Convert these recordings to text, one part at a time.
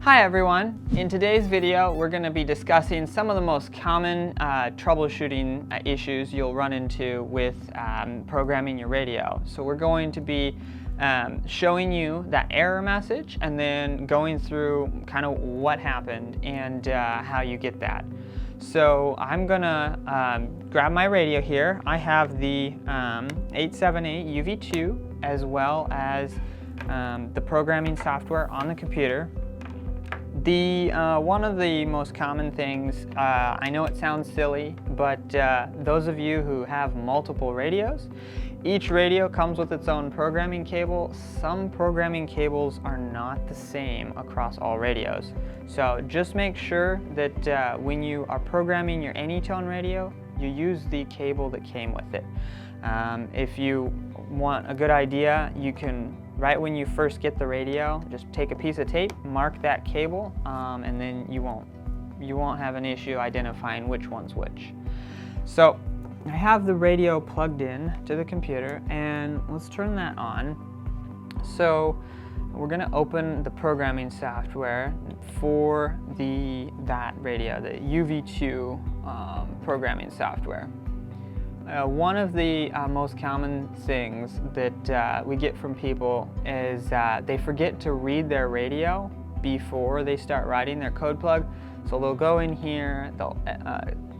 Hi everyone! In today's video we're going to be discussing some of the most common troubleshooting issues you'll run into with programming your radio. So we're going to be showing you that error message and then going through kind of what happened and how you get that. So I'm gonna grab my radio here. I have the 878 UV2 as well as the programming software on the computer. One of the most common things, I know it sounds silly, but those of you who have multiple radios, each radio comes with its own programming cable. Some programming cables are not the same across all radios. So just make sure that when you are programming your Anytone radio, you use the cable that came with it. If you want a good idea, you can, right when you first get the radio, just take a piece of tape, mark that cable, and then you won't have an issue identifying which one's which. So I have the radio plugged in to the computer, and let's turn that on. So we're going to open the programming software for that radio, the UV2 programming software. One of the most common things that we get from people is they forget to read their radio before they start writing their code plug. So they'll go in here, they'll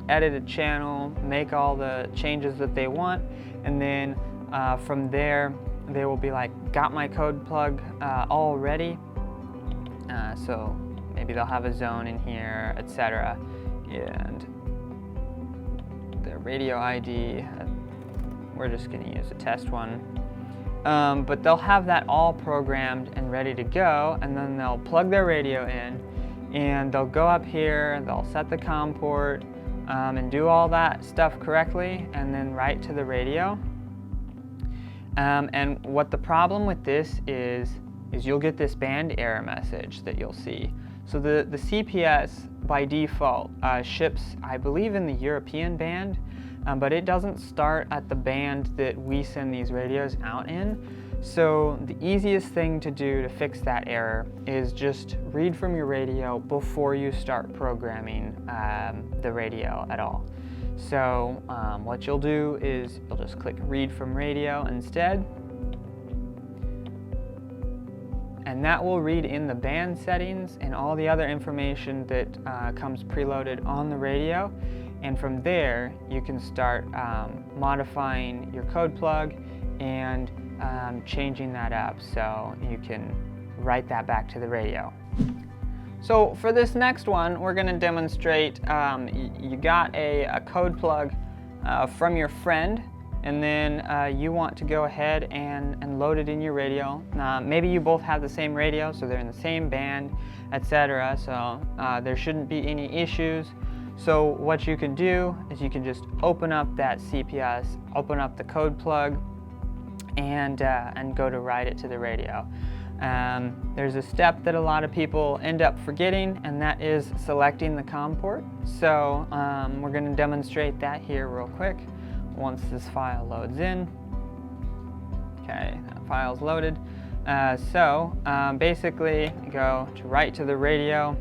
edit a channel, make all the changes that they want, and then from there they will be like, got my code plug all ready. So maybe they'll have a zone in here, etc. And their radio ID, we're just going to use a test one, but they'll have that all programmed and ready to go, and then they'll plug their radio in and they'll go up here, they'll set the COM port and do all that stuff correctly and then write to the radio. And what the problem with this is you'll get this band error message that you'll see. So the CPS by default ships, I believe, in the European band, but it doesn't start at the band that we send these radios out in. So the easiest thing to do to fix that error is just read from your radio before you start programming the radio at all. So what you'll do is you'll just click read from radio instead, and that will read in the band settings and all the other information that comes preloaded on the radio. And from there, you can start modifying your code plug and changing that up so you can write that back to the radio. So for this next one, we're going to demonstrate you got a code plug from your friend, and then you want to go ahead and load it in your radio. Maybe you both have the same radio, so they're in the same band, etc. So there shouldn't be any issues. So what you can do is you can just open up that CPS, open up the code plug, and go to write it to the radio. There's a step that a lot of people end up forgetting, and that is selecting the COM port. So we're going to demonstrate that here real quick once this file loads in. Okay, that file's loaded. So basically go to write to the radio,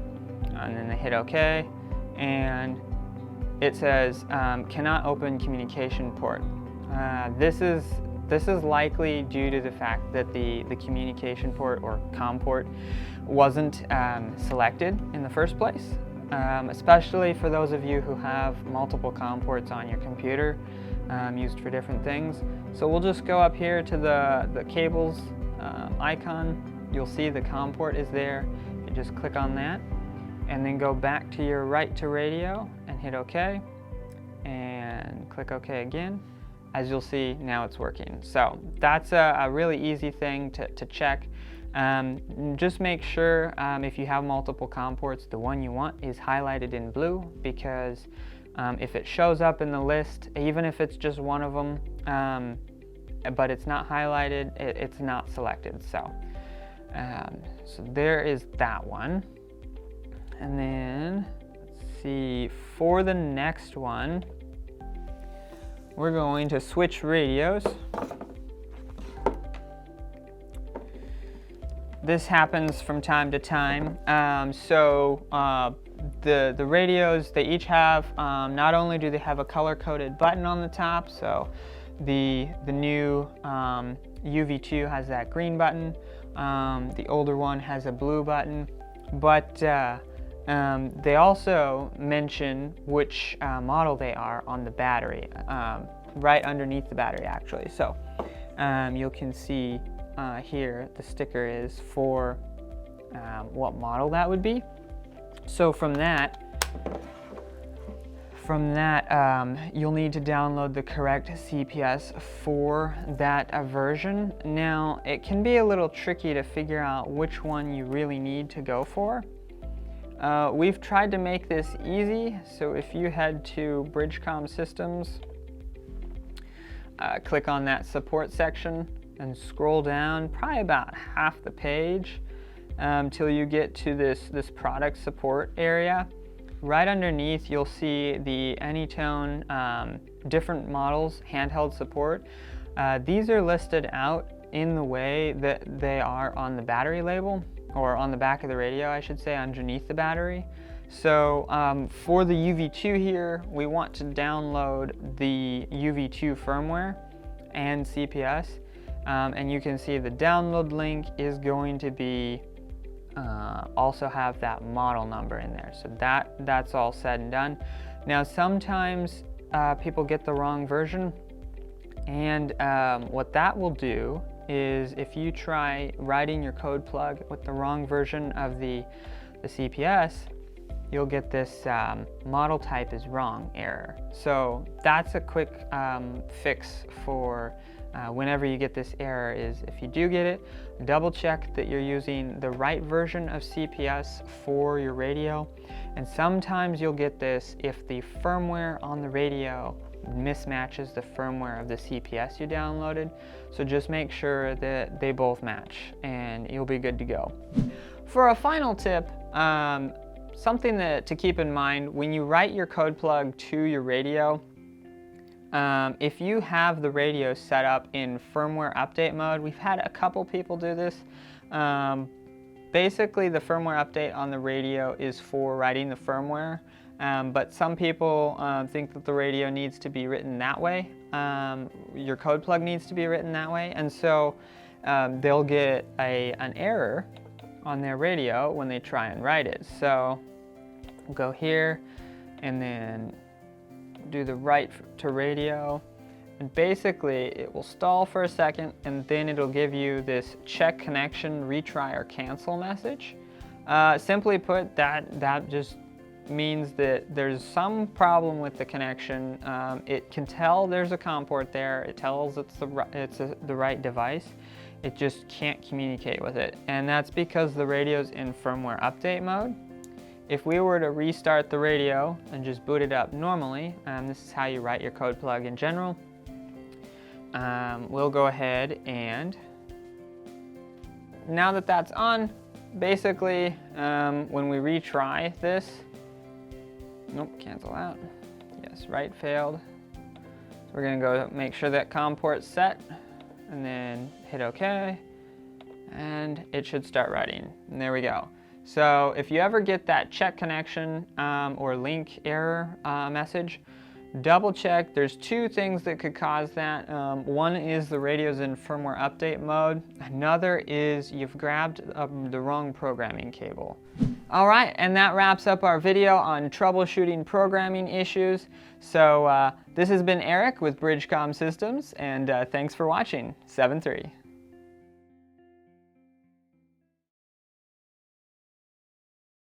and then hit OK, and it says cannot open communication port. This is likely due to the fact that the communication port or COM port wasn't selected in the first place, especially for those of you who have multiple COM ports on your computer used for different things. So we'll just go up here to the cables icon. You'll see the COM port is there. You just click on that and then go back to your write to radio and hit OK and click OK again. As you'll see, now it's working. So that's a really easy thing to check. Just make sure if you have multiple COM ports, the one you want is highlighted in blue, because if it shows up in the list, even if it's just one of them, but it's not highlighted, it's not selected. So there is that one. And then let's see, for the next one, we're going to switch radios. this happens from time to time. The radios, they each have, not only do they have a color-coded button on the top, so the new UV2 has that green button, the older one has a blue button, but they also mention which model they are on the battery, right underneath the battery actually. So you can see here the sticker is for what model that would be. So from that, you'll need to download the correct CPS for that version. Now, it can be a little tricky to figure out which one you really need to go for. We've tried to make this easy, so if you head to Bridgecom Systems, click on that support section and scroll down probably about half the page till you get to this product support area. Right underneath, you'll see the Anytone different models handheld support. These are listed out in the way that they are on the battery label, or on the back of the radio, I should say, underneath the battery. So for the UV2 here, we want to download the UV2 firmware and CPS, and you can see the download link is going to be also have that model number in there. So that's all said and done. Now sometimes people get the wrong version, and what that will do is if you try writing your code plug with the wrong version of the CPS, you'll get this model type is wrong error. So that's a quick fix for whenever you get this error, is if you do get it, double check that you're using the right version of CPS for your radio. And sometimes you'll get this if the firmware on the radio mismatches the firmware of the CPS you downloaded. So just make sure that they both match and you'll be good to go. For a final tip, something to keep in mind when you write your code plug to your radio, if you have the radio set up in firmware update mode, we've had a couple people do this. Basically, the firmware update on the radio is for writing the firmware, but some people think that the radio needs to be written that way. Your code plug needs to be written that way, and so they'll get an error on their radio when they try and write it. So we'll go here and then do the write to radio, and basically it will stall for a second and then it'll give you this check connection, retry or cancel message. Simply put, that just means that there's some problem with the connection. It can tell there's a COM port there, it tells it's the right device, it just can't communicate with it, and that's because the radio's in firmware update mode. If we were to restart the radio and just boot it up normally, this is how you write your code plug in general. We'll go ahead and, now that that's on, basically when we retry this, nope, cancel out, yes, write failed. So we're gonna go make sure that COM port's set and then hit OK, and it should start writing, and there we go. So if you ever get that check connection or link error message, double check. There's two things that could cause that. One is the radio's in firmware update mode. Another is you've grabbed the wrong programming cable. All right, and that wraps up our video on troubleshooting programming issues. So this has been Eric with Bridgecom Systems, and thanks for watching. 7-3.